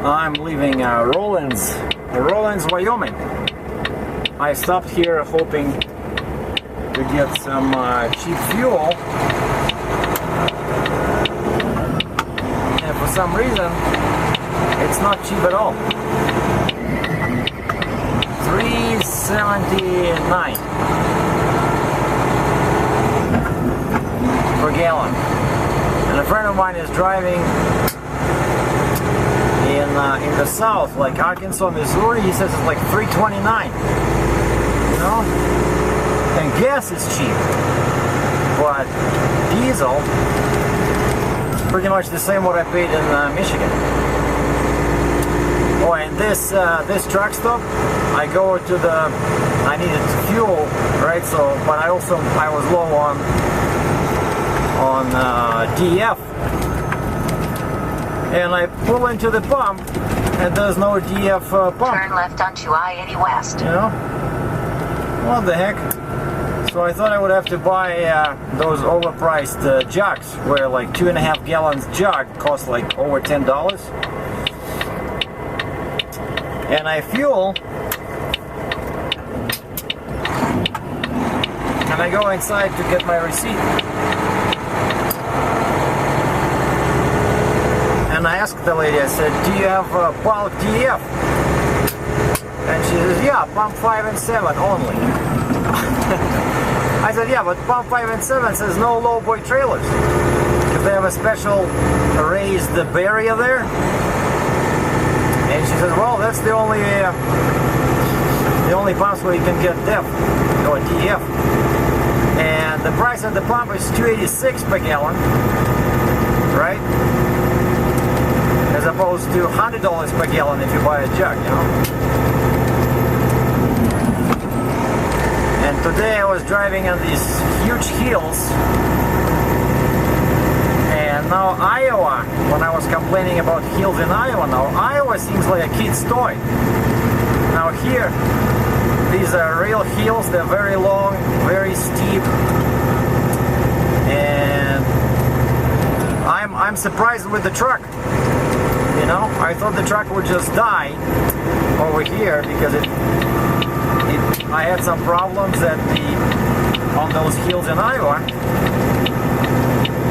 I'm leaving Rollins, Wyoming. I stopped here hoping to get some cheap fuel, and for some reason it's not cheap at all. $3.79 per gallon. And a friend of mine is driving in the south, like Arkansas, Missouri. He says it's like $3.29. You know? And gas is cheap. But diesel is pretty much the same what I paid in Michigan. Oh, and this truck stop, I go to I needed fuel, right? So, but I was low on DF, and I pull into the pump, and there's no DF pump. Turn left onto I-80 West. You know, what the heck? So I thought I would have to buy those overpriced jugs, where like 2.5 gallons jug costs like over $10. And I fuel, and I go inside to get my receipt. And I asked the lady, I said, do you have bulk DF? And she says, yeah, pump 5 and 7 only. I said, yeah, but pump 5 and 7 says no lowboy trailers, because they have a special raised barrier there. And she says, well, that's the only pumps where you can get DEF or DF. And the price at the pump is $2.86 per gallon, right? As opposed to $100 per gallon if you buy a jug, you know. And today I was driving on these huge hills. And now Iowa, when I was complaining about hills in Iowa, now Iowa seems like a kid's toy. Now here, these are real hills, they're very long, very steep, and I'm surprised with the truck. You know, I thought the truck would just die over here because I had some problems on those hills in Iowa.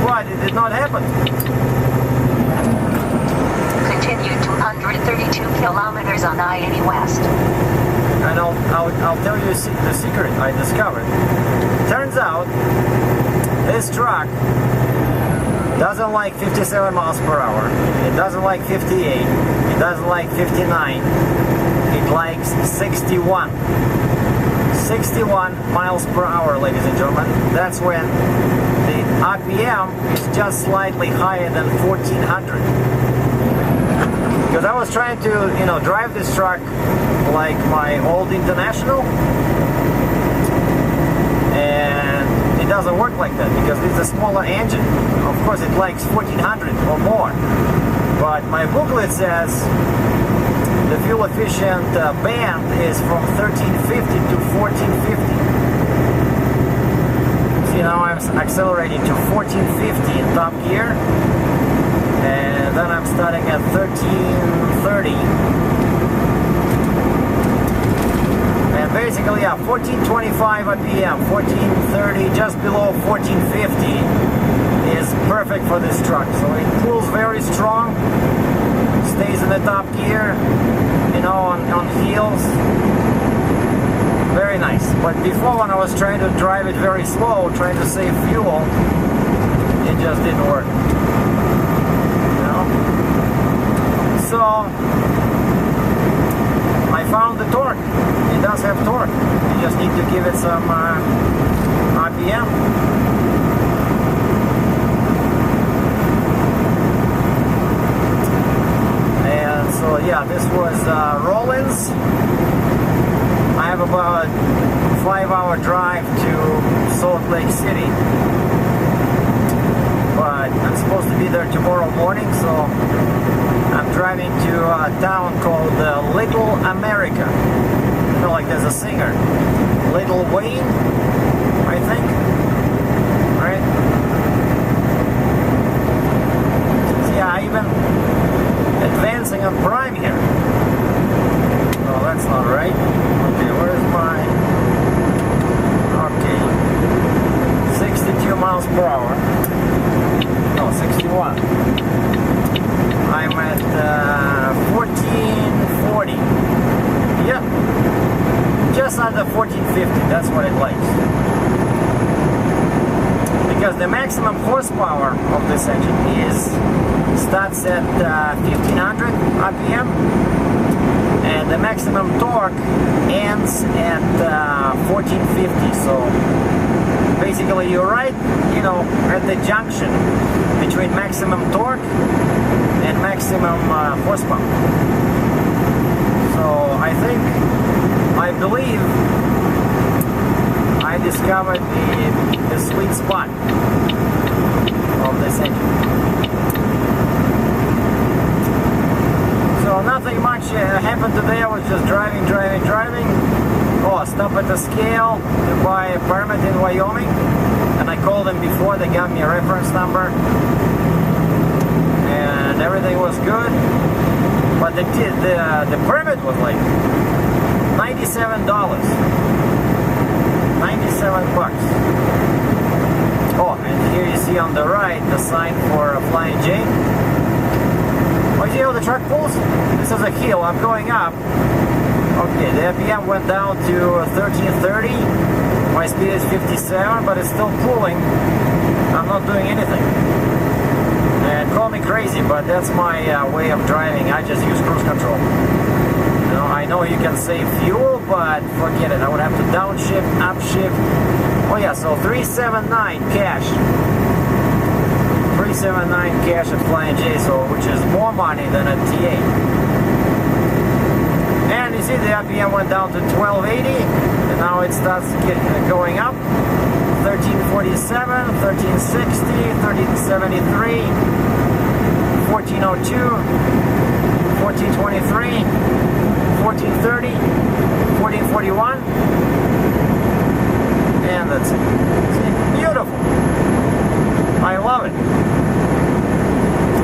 But it did not happen. Continue 232 kilometers on I-80 West. And I'll tell you the secret I discovered. Turns out this truck doesn't like 57 miles per hour. It doesn't like 58. It doesn't like 59. It likes 61. 61 miles per hour, ladies and gentlemen. That's when the RPM is just slightly higher than 1400. Because I was trying to, you know, drive this truck like my old International, and it doesn't work like that because it's a smaller engine. Of course, it likes 1400 or more. But my booklet says the fuel efficient band is from 1350 to 1450. See, now I'm accelerating to 1450 in top gear, and then I'm starting at 1330. And basically, yeah, 1425 RPM, 1430, just below 1450 is perfect for this truck. So it pulls very strong, stays in the top gear, you know, on hills. Very nice. But before, when I was trying to drive it very slow, trying to save fuel, it just didn't work. You know? So I found the torque. It does have torque. You just need to give it some RPM. And so yeah, this was Rollins. I have about a 5-hour drive to Salt Lake City, but I'm supposed to be there tomorrow morning, so I'm driving to a town called Little America. You know, like there's a singer, Little Wayne, I think, right? So yeah, I even advanced dancing on prime here. Oh, that's not right. Okay, where's my... Okay. 62 miles per hour. No, 61. I'm at 1440. Yep. Just under 1450. That's what it likes. Because the maximum horsepower of this engine starts at 1500 RPM, and the maximum torque ends at 1450. So basically, you're right, you know, at the junction between maximum torque and maximum horsepower. So I believe I discovered the sweet spot of this engine. So nothing much happened today. I was just driving. Oh, stop at the scale to buy a permit in Wyoming, and I called them before. They got me a reference number, and everything was good. But the permit was like $97. 97 bucks. Oh, and here you see on the right the sign for a Flying J. Oh, you see how the truck pulls? This is a hill. I'm going up. Okay, the RPM went down to 1330. My speed is 57, but it's still pulling. I'm not doing anything. And call me crazy, but that's my way of driving. I just use cruise control. You know, I know you can save fuel, but forget it. I would have to downshift, upshift. Oh yeah, so 379 cash. 379 cash at Flying J, so which is more money than at TA. And you see the RPM went down to 1280, and now it starts going up. 1347, 1360, 1373, 1402, 1423, 1430, 1441, and that's it. See? Beautiful. I love it.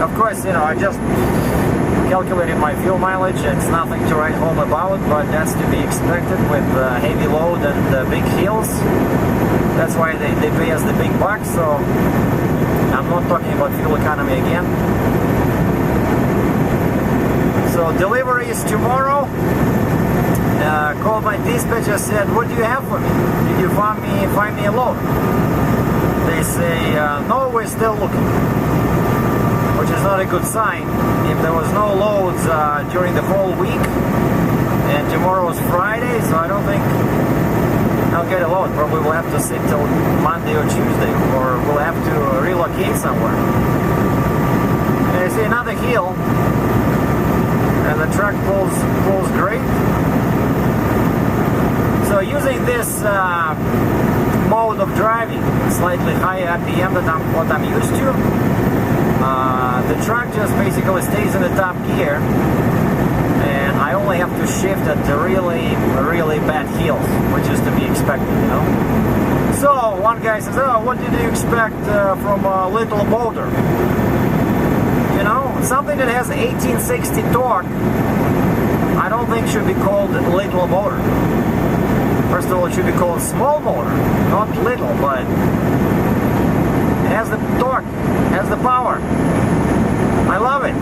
Of course, you know, I just calculated my fuel mileage. It's nothing to write home about, but that's to be expected with heavy load and big hills. That's why they pay us the big bucks. So I'm not talking about fuel economy again. So delivery is tomorrow. Called my dispatcher, said, "What do you have for me? Did you find me a load?" They say, "No, we're still looking," which is not a good sign. If there was no loads during the whole week, and tomorrow is Friday, so I don't think I'll get a load. Probably we'll have to sit till Monday or Tuesday, or we'll have to relocate somewhere. And I see another hill, and the truck pulls great. So using this mode of driving, slightly higher RPM than what I'm used to, the truck just basically stays in the top gear, and I only have to shift at the really bad hills, which is to be expected, you know. So one guy says, "Oh, what did you expect from a little motor?" You know, something that has 1860 torque, I don't think should be called little motor. First of all, it should be called small motor, not little, but it has the torque, has the power. I love it.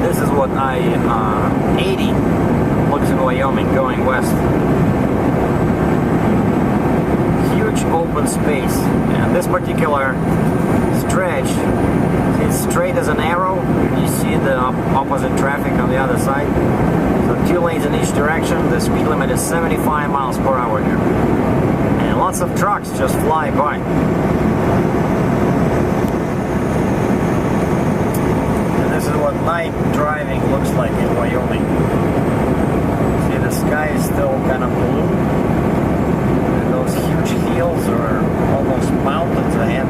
This is what I-80 looks in Wyoming going west. Huge open space, and this particular stretch is straight as an arrow. You see the opposite traffic on the other side. So 2 lanes in each direction. The speed limit is 75 miles per hour here, and lots of trucks just fly by. And this is what night driving looks like in Wyoming. See, the sky is still kind of blue. Those huge hills are almost mountains ahead.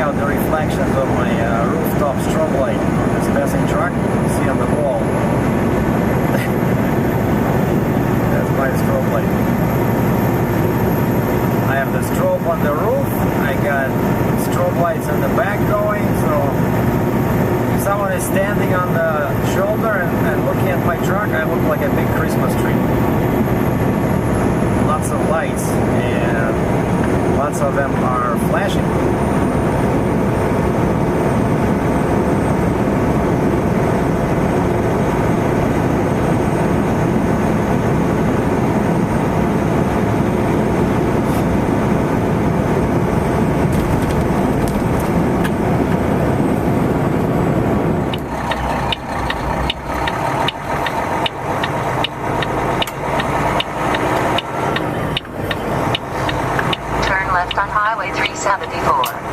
out the reflections of my rooftop strobe light on this passing truck. You see on the wall. That's my strobe light. I have the strobe on the roof. I got strobe lights in the back going, so if someone is standing on the shoulder and looking at my truck, I look like a big Christmas tree. Lots of lights, and lots of them are flashing. On Highway 374.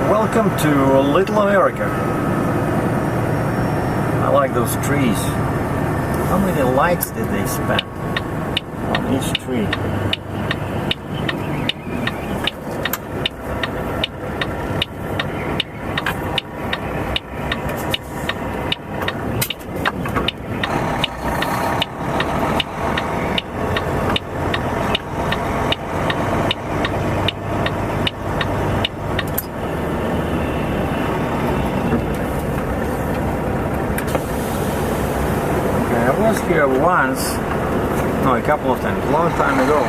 Welcome to Little America. I like those trees. How many lights did they spend on each tree? I was here once, no, a couple of times, a long time ago.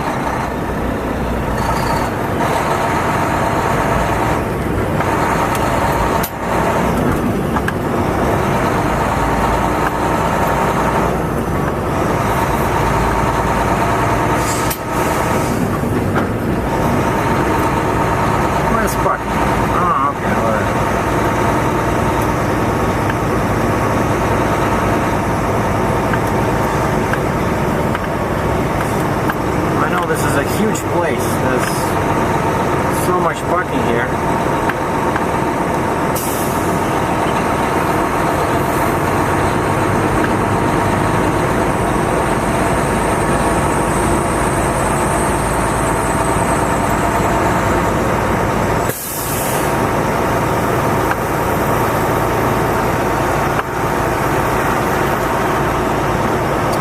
Where's parking? Oh, okay, alright. This is a huge place. There's so much parking here.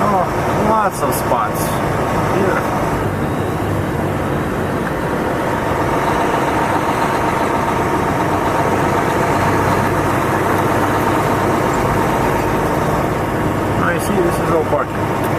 Oh, lots of spots. Beautiful. See, this is all parking.